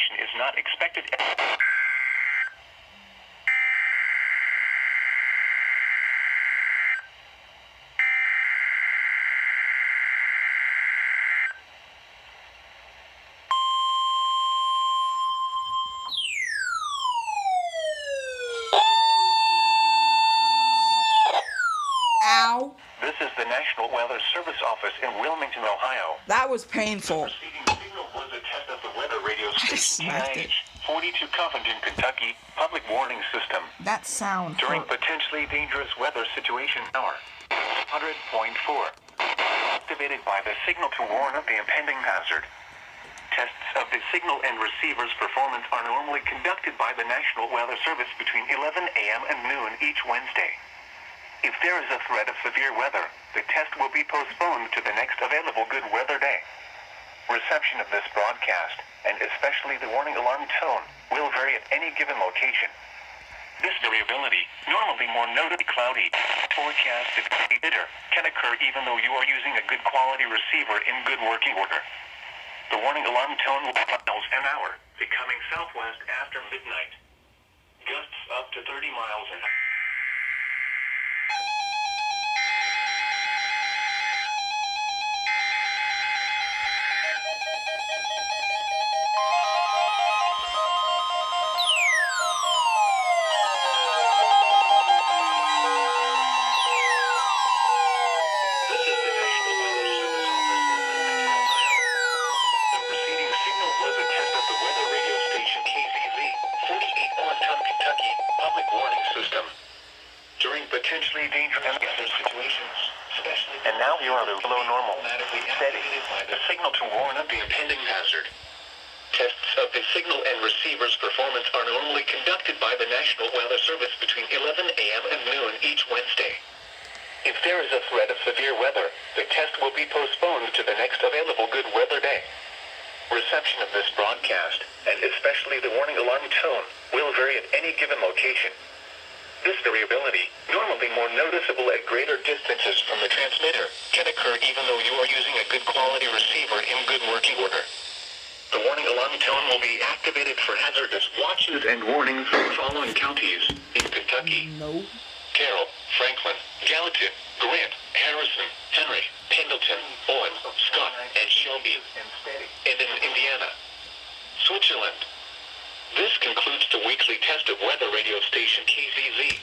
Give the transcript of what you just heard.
precipitation is not expected. Ow. This is the National Weather Service office in Wilmington, Ohio. That was painful. The preceding signal was a test of the weather radio just station smacked it. EAS 42 Covington, Kentucky public warning system. That sound During hurt. potentially dangerous weather situation hour 100.4. Activated by the signal to warn of the impending hazard. Tests of the signal and receiver's performance are normally conducted by the National Weather Service between 11 a.m. and noon each Wednesday. If there is a threat of severe weather, the test will be postponed to the next available good weather day. Reception of this broadcast, and especially the warning alarm tone, will vary at any given location. This variability, normally more notably cloudy, forecasted bitter, can occur even though you are using a good quality receiver in good working order. The warning alarm tone will be miles an hour, becoming southwest after midnight. Gusts up to 30 miles an hour. Potentially dangerous weather situations, especially. And now you are below normal. Steady. The signal to warn of the impending hazard. Tests of the signal and receiver's performance are normally conducted by the National Weather Service between 11 a.m. and noon each Wednesday. If there is a threat of severe weather, the test will be postponed to the next available good weather day. Reception of this broadcast, and especially the warning alarm tone, will vary at any given location. This variability, normally more noticeable at greater distances from the transmitter, can occur even though you are using a good quality receiver in good working order. The warning alarm tone will be activated for hazardous watches and warnings from the following counties in Kentucky: Carroll, Franklin, Gallatin, Grant, Harrison, Henry, Pendleton, Owen, Scott, and Shelby. And in Indiana, Switzerland. This concludes the weekly test of weather radio station KZZ.